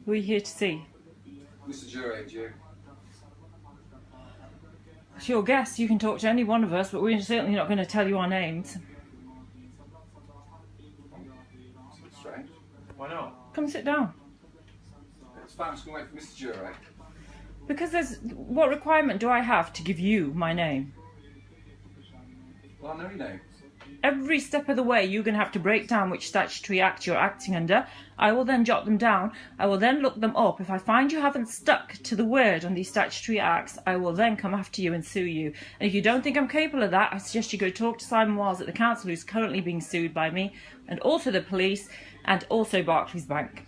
Who are you here to see? Mr. Jury, you. It's your guess. You can talk to any one of us, but we're certainly not going to tell you our names. It's strange. Why not? Come sit down. It's fine, I'm just going to wait for Mr. Jury. Because what requirement do I have to give you my name? Well, I know your name. Every step of the way, you're going to have to break down which statutory act you're acting under. I will then jot them down. I will then look them up. If I find you haven't stuck to the word on these statutory acts, I will then come after you and sue you. And if you don't think I'm capable of that, I suggest you go talk to Simon Wiles at the council, who's currently being sued by me, and also the police, and also Barclays Bank.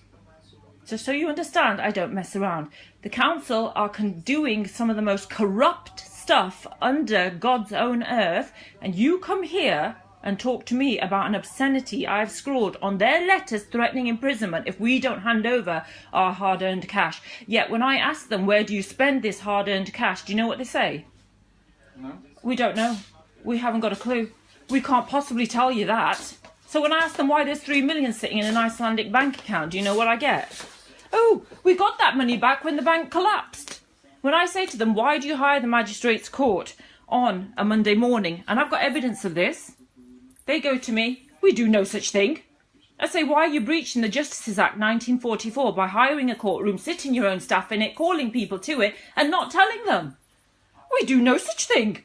Just so you understand, I don't mess around. The council are doing some of the most corrupt stuff under God's own earth, and you come here and talk to me about an obscenity I've scrawled on their letters threatening imprisonment if we don't hand over our hard-earned cash. Yet when I ask them, where do you spend this hard-earned cash, do you know what they say? No. We don't know. We haven't got a clue. We can't possibly tell you that. So when I ask them why there's 3 million sitting in an Icelandic bank account, do you know what I get? Oh, we got that money back when the bank collapsed. When I say to them, why do you hire the magistrate's court on a Monday morning, and I've got evidence of this, they go to me, we do no such thing. I say, why are you breaching the Justices Act 1944 by hiring a courtroom, sitting your own staff in it, calling people to it, and not telling them? We do no such thing.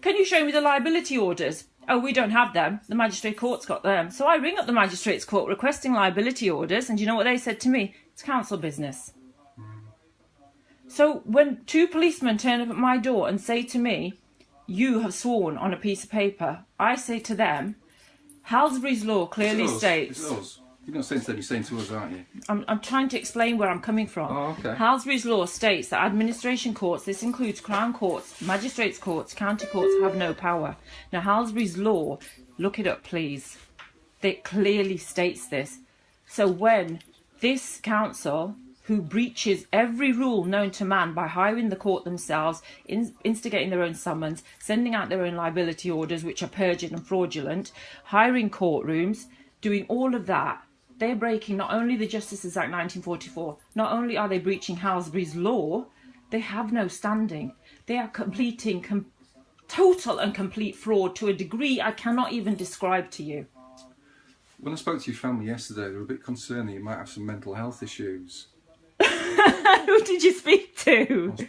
Can you show me the liability orders? Oh, we don't have them. The magistrate court's got them. So I ring up the magistrate's court requesting liability orders, and you know what they said to me? It's council business. So when 2 policemen turn up at my door and say to me, you have sworn on a piece of paper, I say to them, Halsbury's law clearly states... It's us. You're not saying to them, you're saying to us, aren't you? I'm trying to explain where I'm coming from. Oh, okay. Halsbury's law states that administration courts, this includes Crown courts, magistrates courts, county courts, have no power. Now, Halsbury's law, look it up, please. It clearly states this. So when this council, who breaches every rule known to man by hiring the court themselves, instigating their own summons, sending out their own liability orders, which are perjured and fraudulent, hiring courtrooms, doing all of that, they're breaking not only the Justices Act 1944, not only are they breaching Halsbury's law, they have no standing. They are completing total and complete fraud to a degree I cannot even describe to you. When I spoke to your family yesterday, they were a bit concerned that you might have some mental health issues. Who did you speak to? I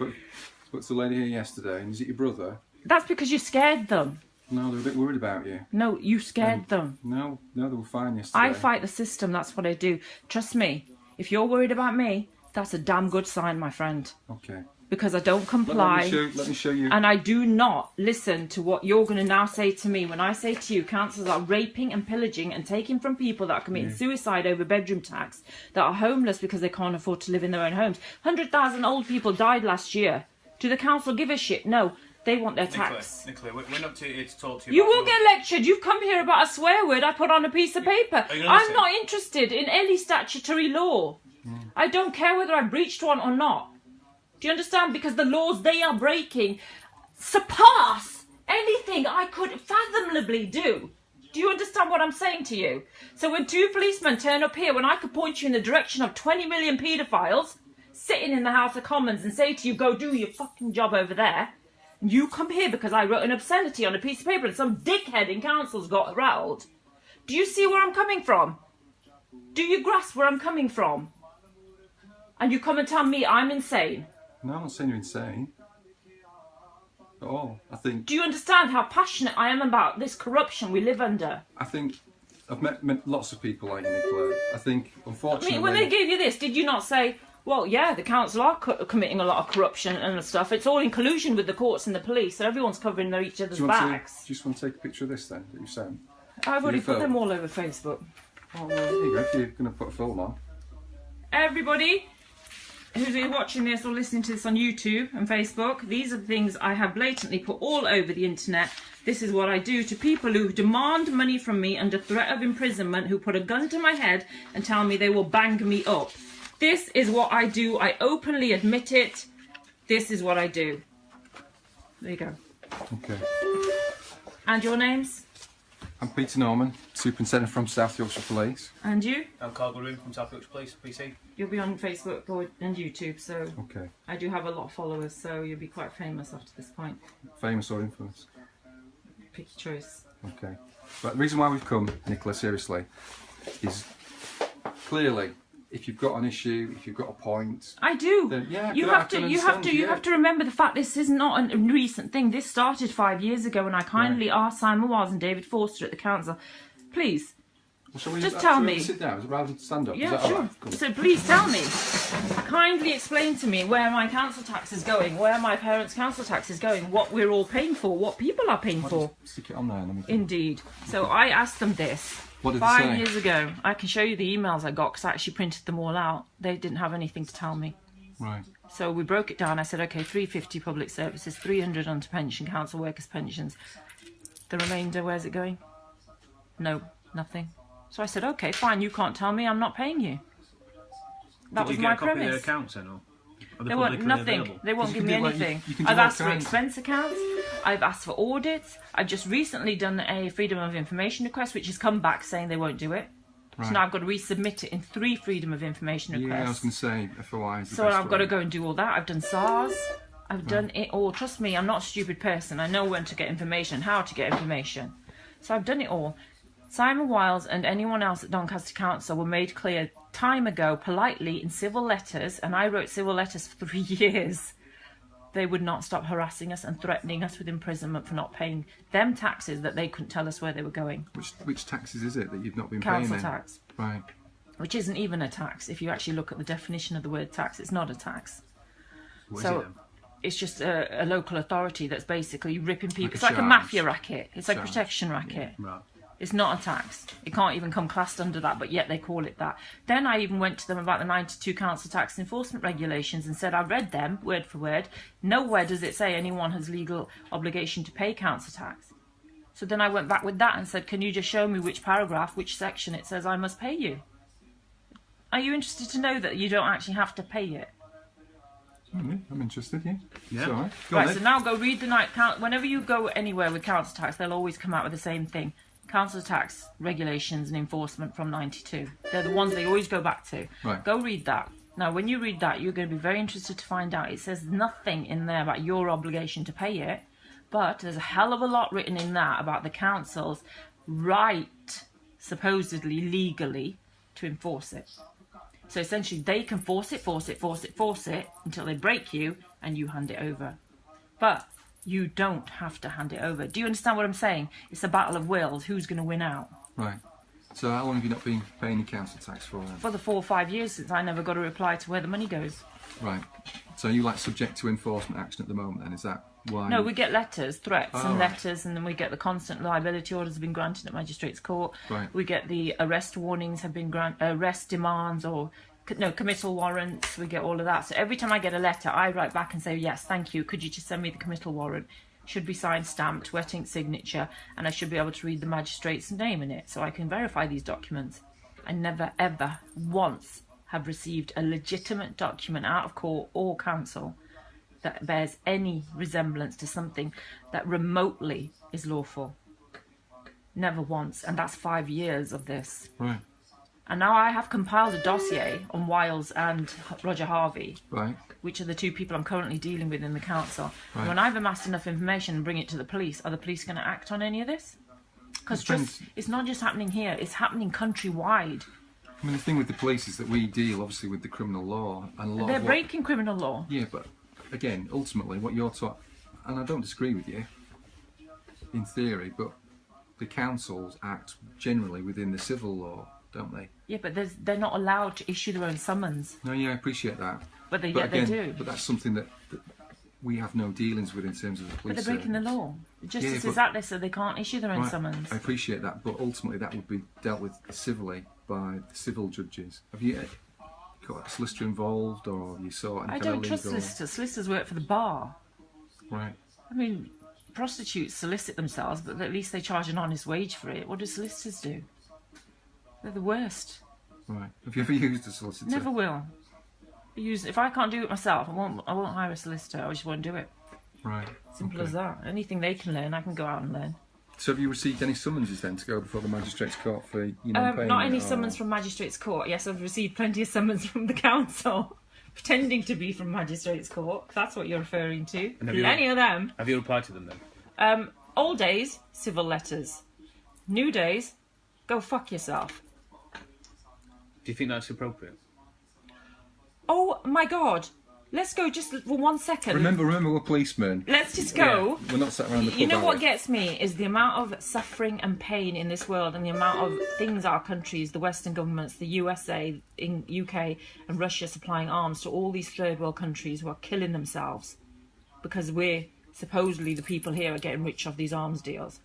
spoke to the lady here yesterday, and is it your brother? That's because you scared them. No, they're a bit worried about you. No, you scared them. No, they were fine yesterday. I fight the system, that's what I do. Trust me, if you're worried about me, that's a damn good sign, my friend. Okay. Because I don't comply. Let me show you. And I do not listen to what you're going to now say to me. When I say to you, councils are raping and pillaging and taking from people that are committing suicide over bedroom tax, that are homeless because they can't afford to live in their own homes. 100,000 old people died last year. Do the council give a shit? No. They want their tax. Nicola, we're not here to talk to you. You will get lectured. You've come here about a swear word I put on a piece of paper. I'm not interested in any statutory law. I don't care whether I breached one or not. Do you understand? Because the laws they are breaking surpass anything I could fathomably do. Do you understand what I'm saying to you? So when 2 policemen turn up here, when I could point you in the direction of 20 million paedophiles sitting in the House of Commons and say to you, go do your fucking job over there, you come here because I wrote an obscenity on a piece of paper and some dickhead in council's got rattled. Do you see where I'm coming from? Do you grasp where I'm coming from? And you come and tell me I'm insane. No, I'm not saying you're insane. At all. I think... Do you understand how passionate I am about this corruption we live under? I think... I've met lots of people like you, Nicola. I think, unfortunately... I mean, when they gave you this, did you not say, well, yeah, the council are committing a lot of corruption and stuff. It's all in collusion with the courts and the police, so everyone's covering each other's backs. Do you just want to take a picture of this then, that you sent? I've already put them all over Facebook. Oh, well, there you go, if you're going to put a film on. Everybody who's watching this or listening to this on YouTube and Facebook, these are the things I have blatantly put all over the internet. This is what I do to people who demand money from me under threat of imprisonment, who put a gun to my head and tell me they will bang me up. This is what I do. I openly admit it. This is what I do. There you go. Okay. And your names? I'm Peter Norman, Superintendent from South Yorkshire Police. And you? I'm Carl Goodwin from South Yorkshire Police, PC. You'll be on Facebook and YouTube, so Okay. I do have a lot of followers, so you'll be quite famous after this point. Famous or infamous? Pick your choice. Okay. But the reason why we've come, Nicola, seriously, is clearly if you've got an issue, if you've got a point, I do. then yeah, You good, I have can to. You have understand, to. You yeah. have to remember the fact this is not a recent thing. This started 5 years ago, and I kindly asked Simon Wiles and David Forster at the council, please. Well, shall we Just tell shall we me. Sit down, rather than stand up. Is Yeah, that all sure. right? Cool. So please tell me. Kindly explain to me where my council tax is going, where my parents' council tax is going, what we're all paying for, what people are paying I'll for. just stick it on there. And then we can... Indeed. So I asked them this. What did they 5 say? years ago. I can show you the emails I got because I actually printed them all out. They didn't have anything to tell me. Right. So we broke it down. I said, okay, 350 public services, 300 onto pension, council workers' pensions. The remainder, where's it going? No, nothing. So I said, okay, fine, you can't tell me, I'm not paying you. That Did was you my get a copy of premise. their accounts then, or are They want publicly nothing. available? They won't You give can me do like- anything. you can do I've all asked for kinds. expense accounts. I've asked for audits. I've just recently done a Freedom of Information request, which has come back saying they won't do it. So Right. now I've got to resubmit it in 3 Freedom of Information Yeah, I was requests. going to say FOI is the So best I've got to way. go and do all that. I've done SARS. I've done it all. Trust me, I'm not a stupid person. I know when to get information, how to get information. So I've done it all. Simon Wiles and anyone else at Doncaster Council were made clear time ago, politely, in civil letters, and I wrote civil letters for 3 years. They would not stop harassing us and threatening us with imprisonment for not paying them taxes that they couldn't tell us where they were going. Which taxes is it that you've not been Council paying? Then? tax, Right. which isn't even a tax. If you actually look at the definition of the word tax, it's not a tax. What is So it then? it's just a local authority that's basically ripping people. Like a It's like a charge. mafia racket. It's like a Charge. protection racket. Right. It's not a tax. It can't even come classed under that, but yet they call it that. Then I even went to them about the 92 council tax enforcement regulations and said, I read them word for word. Nowhere does it say anyone has legal obligation to pay council tax. So then I went back with that and said, can you just show me which paragraph, which section it says I must pay you? Are you interested to know that you don't actually have to pay it? I'm interested, yeah. Yeah. It's all right. Go on Right, then. so now go read the night count. Whenever you go anywhere with council tax, they'll always come out with the same thing. Council tax regulations and enforcement from 92. They're the ones they always go back to. Right. Go read that. Now, when you read that, you're going to be very interested to find out. It says nothing in there about your obligation to pay it, but there's a hell of a lot written in that about the council's right, supposedly legally, to enforce it. So essentially, they can force it until they break you and you hand it over. But you don't have to hand it over. Do you understand what I'm saying? It's a battle of wills. Who's going to win out? Right. So how long have you not been paying your council tax for then? For the 4 or 5 years since I never got a reply to where the money goes. Right. So you like subject to enforcement action at the moment then? Is that why? No, we get letters, threats Oh, and right. letters, and then we get the constant liability orders have been granted at Magistrates Court. Right. We get the arrest warnings have been granted, arrest demands or committal warrants. We get all of that. So every time I get a letter, I write back and say, yes, thank you. Could you just send me the committal warrant? Should be signed, stamped, wet ink signature, and I should be able to read the magistrate's name in it so I can verify these documents. I never, ever, once have received a legitimate document out of court or council that bears any resemblance to something that remotely is lawful. Never once, and that's 5 years of this. Right. And now I have compiled a dossier on Wiles and Roger Harvey, Right. which are the 2 people I'm currently dealing with in the council. Right. And when I've amassed enough information and bring it to the police, are the police going to act on any of this? Because Depends. it's not just happening here, it's happening countrywide. I mean, the thing with the police is that we deal obviously with the criminal law and a lot They're of what... breaking criminal law. Yeah, but again, ultimately, what you're taught, and I don't disagree with you in theory, but the councils act generally within the civil law, don't they? Yeah, but they're not allowed to issue their own summons. No, yeah, I appreciate that. But they again, do. But that's something that we have no dealings with in terms of the But police. they're breaking the service. law. Justice Yeah, is but- out there so they can't issue their own Right, summons. I appreciate that, but ultimately that would be dealt with civilly by the civil judges. Have you got a solicitor involved, or have you sought any I kind don't of trust legal? solicitors. Solicitors work for the bar. Right. I mean, prostitutes solicit themselves, but at least they charge an honest wage for it. What do solicitors do? They're the worst. Right. Have you ever used a solicitor? Never will. If I can't do it myself, I won't hire a solicitor. I just won't do it. Right. Simple okay. as that. Anything they can learn, I can go out and learn. So have you received any summonses then to go before the magistrates' court for non-payment? Not any summons from magistrates' court. Yes, I've received plenty of summons from the council, pretending to be from magistrates' court. If that's what you're referring to. Plenty of them. Have you replied to them then? Old days, civil letters. New days, go fuck yourself. Do you think that's appropriate? Oh my God. Let's go just for 1 second. Remember, we're policemen. Let's just go. Yeah, we're not sat around the club. You know what gets me is the amount of suffering and pain in this world, and the amount of things our countries, the Western governments, the USA, in UK and Russia supplying arms to all these third world countries who are killing themselves because we're supposedly the people here are getting rich off these arms deals.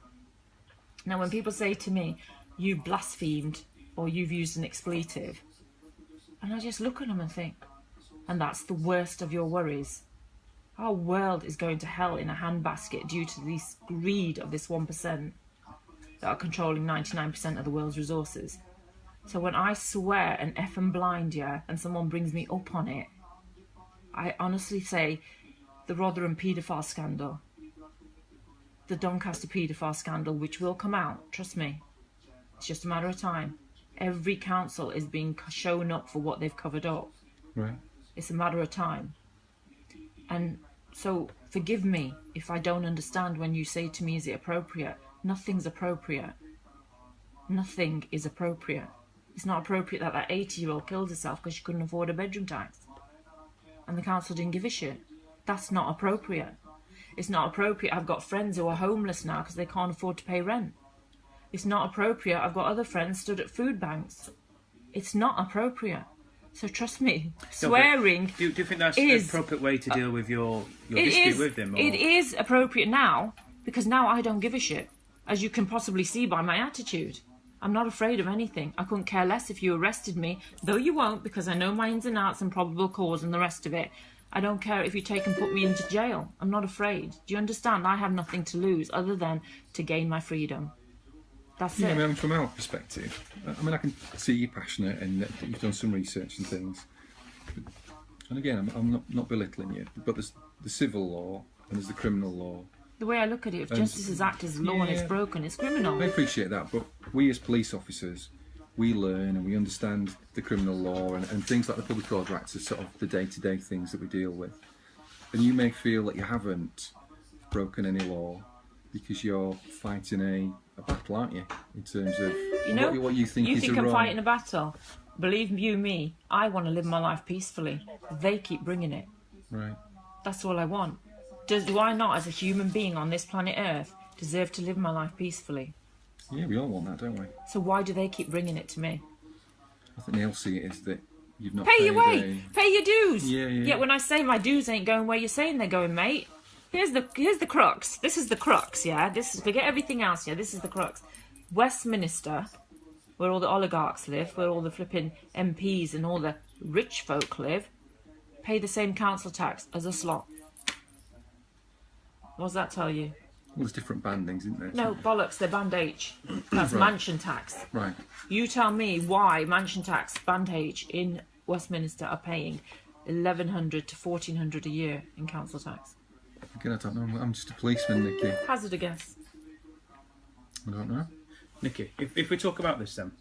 Now, when people say to me, "You blasphemed" or "You've used an expletive," and I just look at them and think, and that's the worst of your worries. Our world is going to hell in a handbasket due to this greed of this 1% that are controlling 99% of the world's resources. So when I swear and effing blind, yeah, and someone brings me up on it, I honestly say the Rotherham paedophile scandal, the Doncaster paedophile scandal, which will come out, trust me, it's just a matter of time. Every council is being shown up for what they've covered up. Right. It's a matter of time. And so forgive me if I don't understand when you say to me, is it appropriate? Nothing's appropriate. Nothing is appropriate. It's not appropriate that that 80-year-old killed herself because she couldn't afford a bedroom tax. And the council didn't give a shit. That's not appropriate. It's not appropriate. I've got friends who are homeless now because they can't afford to pay rent. It's not appropriate. I've got other friends stood at food banks. It's not appropriate. So trust me, swearing do you think that's an appropriate way to deal with your dispute with them? Or? It is appropriate now, because now I don't give a shit, as you can possibly see by my attitude. I'm not afraid of anything. I couldn't care less if you arrested me, though you won't, because I know my ins and outs and probable cause and the rest of it. I don't care if you take and put me into jail. I'm not afraid. Do you understand? I have nothing to lose other than to gain my freedom. That's it. I mean, from our perspective, I mean, I can see you're passionate and that you've done some research and things. And again, I'm not belittling you, but there's the civil law and there's the criminal law. The way I look at it, if Justice Act is law and it's broken, it's criminal. I appreciate that, but we as police officers, we learn and we understand the criminal law and things like the Public Order Act are sort of the day-to-day things that we deal with. And you may feel that you haven't broken any law because you're fighting a battle, aren't you? In terms of what you think is I'm wrong. fighting a battle. Believe you me, I want to live my life peacefully. They keep bringing it. Right. That's all I want. Do I not, as a human being on this planet Earth, deserve to live my life peacefully? Yeah, we all want that, don't we? So why do they keep bringing it to me? I think they'll see it as that you've not pay your way, pay your dues. Yeah. Yet when I say my dues ain't going where you're saying they're going, mate. Here's the crux. This is the crux, yeah? Forget everything else, yeah? This is the crux. Westminster, where all the oligarchs live, where all the flipping MPs and all the rich folk live, pay the same council tax as a slot. What does that tell you? Well, there's different bandings, isn't there? No, bollocks, they're Band H. That's mansion tax. Right. You tell me why mansion tax, Band H, in Westminster are paying $1,100 to $1,400 a year in council tax. Again, I don't know. I'm just a policeman, Nikki. Hazard a guess. I don't know. Nikki, if we talk about this then,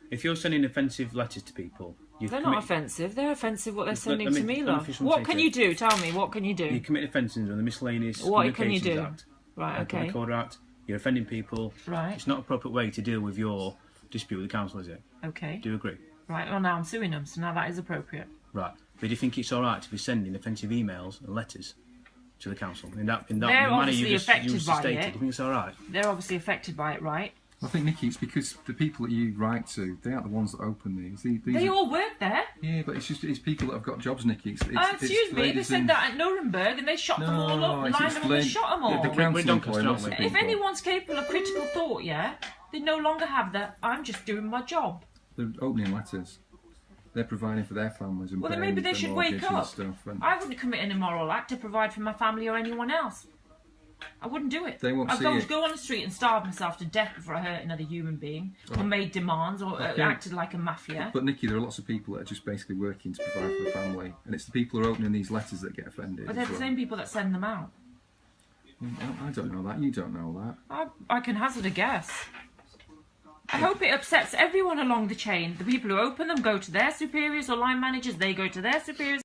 if you're sending offensive letters to people... They're not offensive. They're offensive what they're sending to me, love. What can you do? Tell me, what can you do? You commit offences on the Miscellaneous What can you do? Act. Right, okay. Public Order Act. You're offending people. Right. It's not an appropriate way to deal with your dispute with the council, is it? Okay. Do you agree? Right, well now I'm suing them, so now that is appropriate. Right. But do you think it's alright to be sending offensive emails and letters to the council in that They're manner you just affected by stated? it. Do you think it's alright? They're obviously affected by it, right? I think, Nikki, it's because the people that you write to, they aren't the ones that open these. They all work there. Yeah, but it's people that have got jobs, Nikki. Excuse me, they said that at Nuremberg and they shot them all up, lined them up and shot them all. The council employ lots of people. If anyone's capable of critical thought, yeah, they no longer have that, I'm just doing my job. They're opening letters. They're providing for their families and well, then paying maybe they their should mortgage wake and up. stuff. And I wouldn't commit an immoral act to provide for my family or anyone else. I wouldn't do it. They won't I'd see go, it. go on the street and starve myself to death before I hurt another human being, or made demands, or acted like a mafia. But Nikki, there are lots of people that are just basically working to provide for the family, and it's the people who are opening these letters that get offended. But they're the same people that send them out. I don't know that. You don't know that. I can hazard a guess. I hope it upsets everyone along the chain. The people who open them go to their superiors or line managers, they go to their superiors.